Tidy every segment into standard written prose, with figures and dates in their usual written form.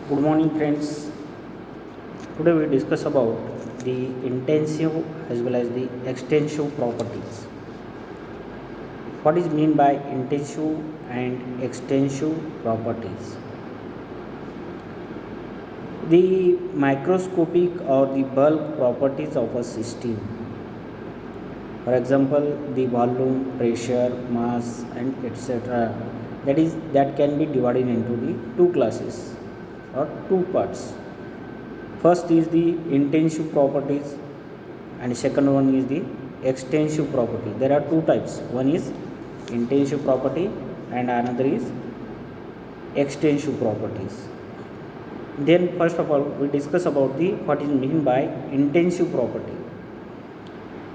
Good morning, friends. Today we discuss about the intensive as well as the extensive properties. What is mean by intensive and extensive properties? The microscopic or the bulk properties of a system. For example, the volume, pressure, mass, and etc. That can be divided into the two classes or two parts. First is the intensive properties and second one is the extensive property. There are two types. One is intensive property and another is extensive properties. Then first of all we discuss about the what is mean by intensive property.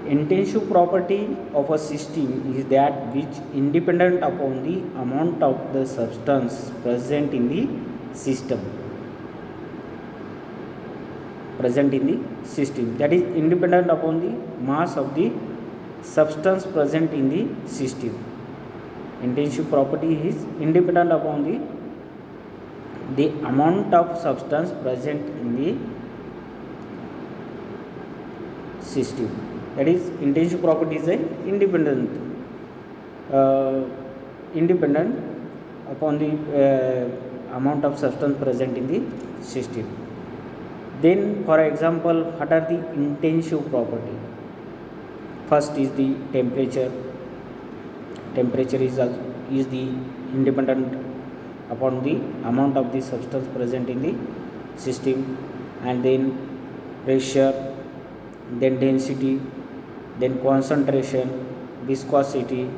Intensive property of a system is that which independent upon the amount of the substance present in the system that is independent upon the mass of the substance present in the system. Intensive property is independent upon the amount of substance present in the system. That is intensive property is a independent upon the amount of substance present in the system. Then for example, what are the intensive property? First is the temperature. Temperature is the independent upon the amount of the substance present in the system. And then pressure, then density, then concentration, viscosity.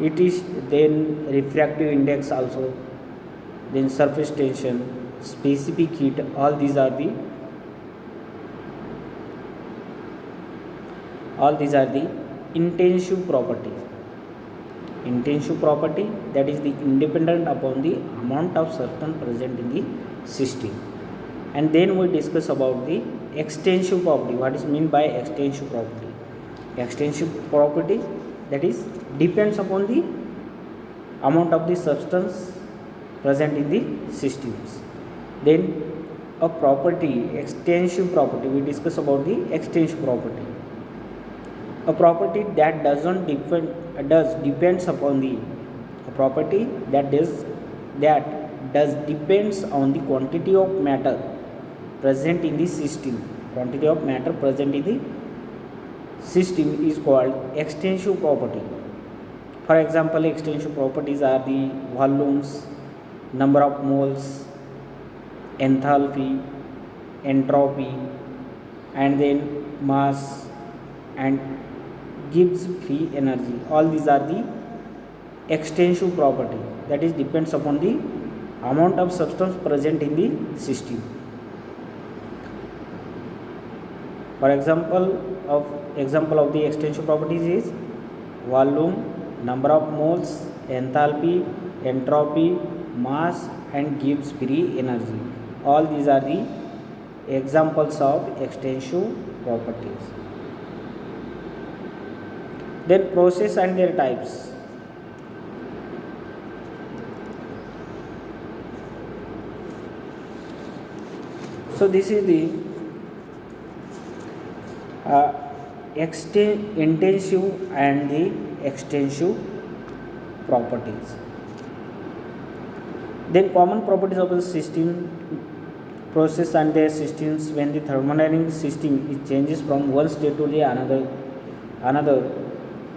It is then refractive index also, then surface tension, specific heat. All these are the intensive properties. Intensive property, that is the independent upon the amount of substance present in the system. And then we discuss about the extensive property. What is mean by extensive property? Extensive property, that is depends upon the amount of the substance present in the systems. Then a property, extensive property, we discuss about the extensive property. A property that depends upon the property that does depends on the quantity of matter present in the system. Quantity of matter present in the system is called extensive property. For example, extensive properties are the volumes, number of moles, enthalpy, entropy, and then mass and Gibbs free energy. All these are the extensive property, that is depends upon the amount of substance present in the system. For example of the extensive properties is volume, number of moles, enthalpy, entropy, mass and Gibbs free energy. All these are the examples of extensive properties. Then process and their types. So this is the intensive and the extensive properties. Then common properties of the system, process and their systems. When the thermodynamic system it changes from one state to the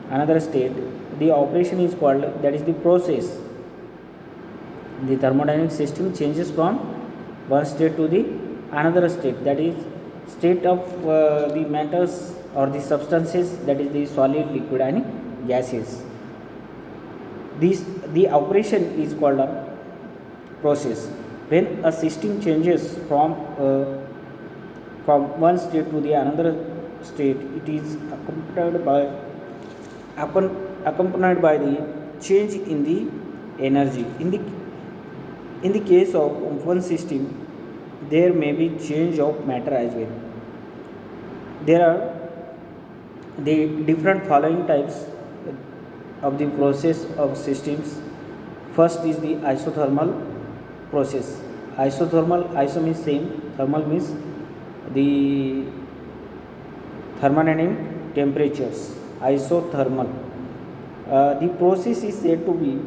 another state, the operation is called, that is the process. The thermodynamic system changes from one state to the another state, that is state of the matters or the substances, that is the solid, liquid and gases. The operation is called a process. When a system changes from one state to the another state, it is accompanied by the change in the energy. In the case of one system, there may be change of matter as well. There are the different following types of the process of systems. First is the isothermal process. isothermal, iso means same, thermal means the thermodynamic temperatures, isothermal. The process is said to be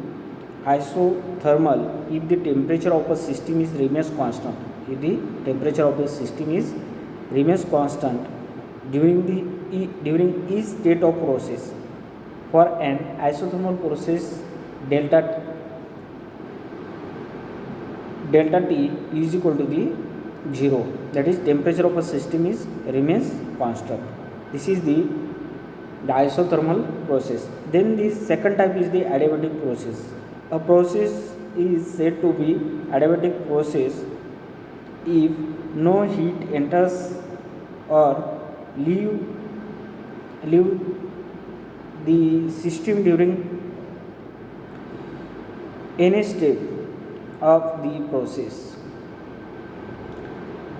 isothermal if the temperature of a system is remains constant. If the temperature of the system is remains constant during each state of process. For an isothermal process, delta T is equal to the 0, that is temperature of a system is remains constant. This is the isothermal process. Then the second type is the adiabatic process. A process is said to be adiabatic process if no heat enters or leave the system during any step of the process.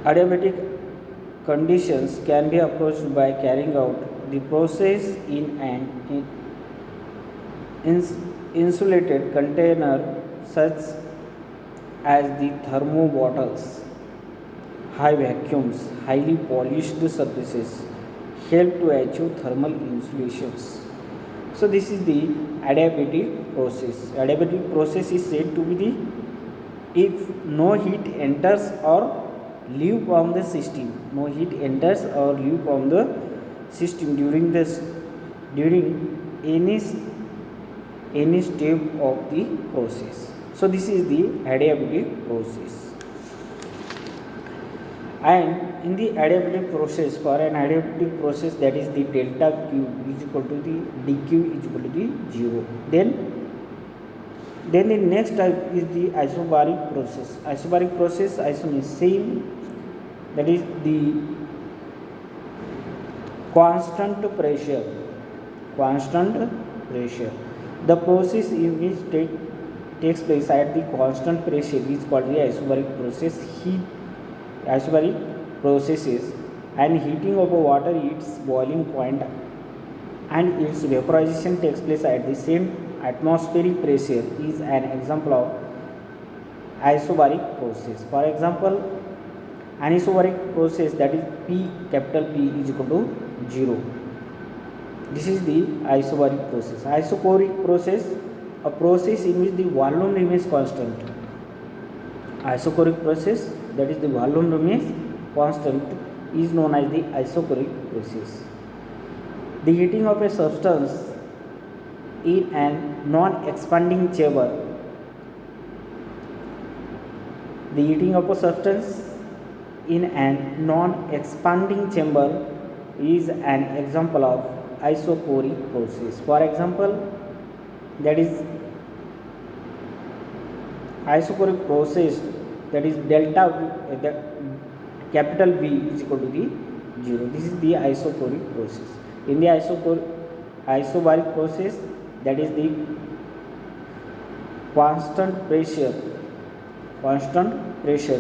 Adiabatic conditions can be approached by carrying out the process in an insulated container such as the thermo bottles. High vacuums, highly polished surfaces help to achieve thermal insulations. So this is the adiabatic process. Adiabatic process is said to be the if no heat enters or leave from the system. No heat enters or leave from the system during any step of the process. So this is the adiabatic process. And in the adiabatic process, for an adiabatic process, that is the delta Q is equal to the dq is equal to the 0. Then the next type is the isobaric process. Isobaric process, iso means same, that is the constant pressure. The process in which takes place at the constant pressure is called the isobaric process. Isobaric processes and heating of water its boiling point and its vaporization takes place at the same atmospheric pressure is an example of isobaric process. For example, anisobaric process, that is capital P is equal to 0. This is the isobaric process. Isochoric process, a process in which the volume remains constant. Isochoric process, that is the volume remains constant, is known as the isochoric process. The heating of a substance in a non-expanding chamber. The heating of a substance in a non-expanding chamber is an example of isochoric process. For example, that is isochoric process, that is delta capital V is equal to the 0. This is the isochoric process. In the isobaric process, that is the constant pressure,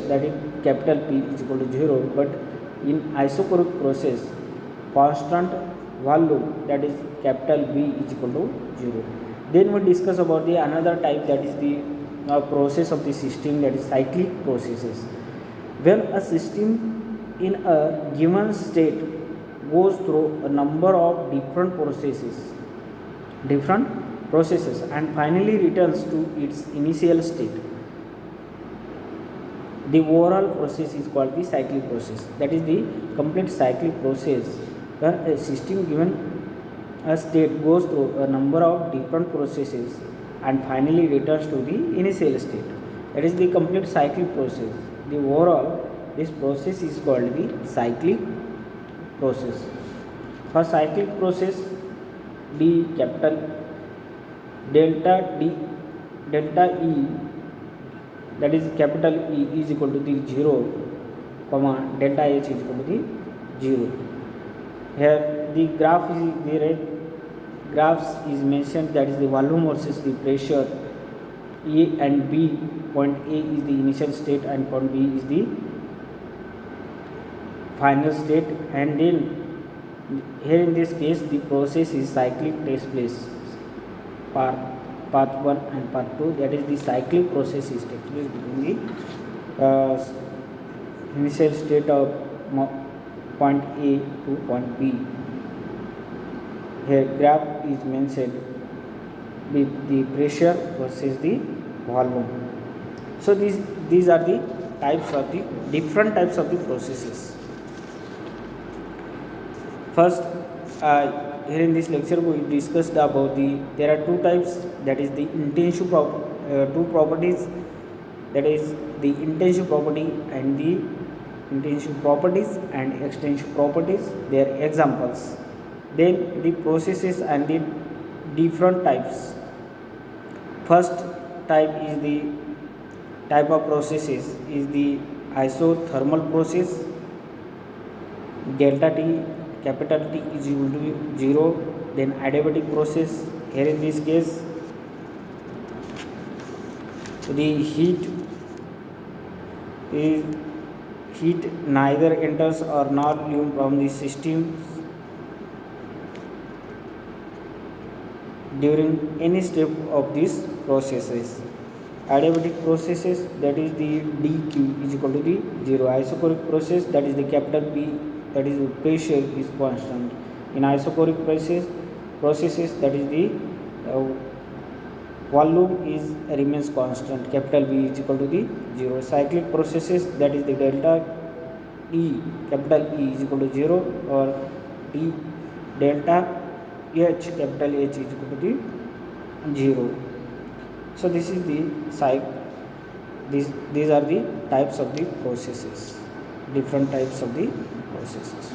that is capital P is equal to 0, but in isochoric process, constant volume, that is capital V is equal to 0. Then we discuss about the another type, that is the process of the system, that is cyclic processes. When a system in a given state goes through a number of different processes and finally returns to its initial state, the overall process is called the cyclic process. That is the complete cyclic process where a system given a state goes through a number of different processes and finally returns to the initial state. That is the complete cyclic process. The overall, this process is called the cyclic process. For cyclic process, delta E, that is capital E is equal to the 0, delta H is equal to the 0. Here the graphs is mentioned, that is the volume versus the pressure. A and B, point A is the initial state and point B is the final state, and then here in this case the process is cyclic takes place, path 1 and path 2, that is the cyclic process is takes place between the uh, initial state of point A to point B. Here graph is mentioned with the pressure versus the volume. So these are the types of the different types of the processes. First, here in this lecture we discussed about there are two types, that is the two properties, that is the intensive property and the intensive properties and extensive properties, their examples. Then the processes and the different types. First type is the type of processes is the isothermal process. Delta T, capital T is equal to 0. Then adiabatic process, here in this case the heat neither enters or nor leaves from the system during any step of these processes. Adiabatic processes, that is the dq is equal to the 0. Isochoric process, that is the capital P, that is the pressure is constant. In isochoric processes, that is the volume is remains constant, capital V is equal to the 0. Cyclic processes, that is the delta E, capital E is equal to 0, or D delta H, capital H is equal to the 0. So this is the these are the types of the processes, different types of the processes.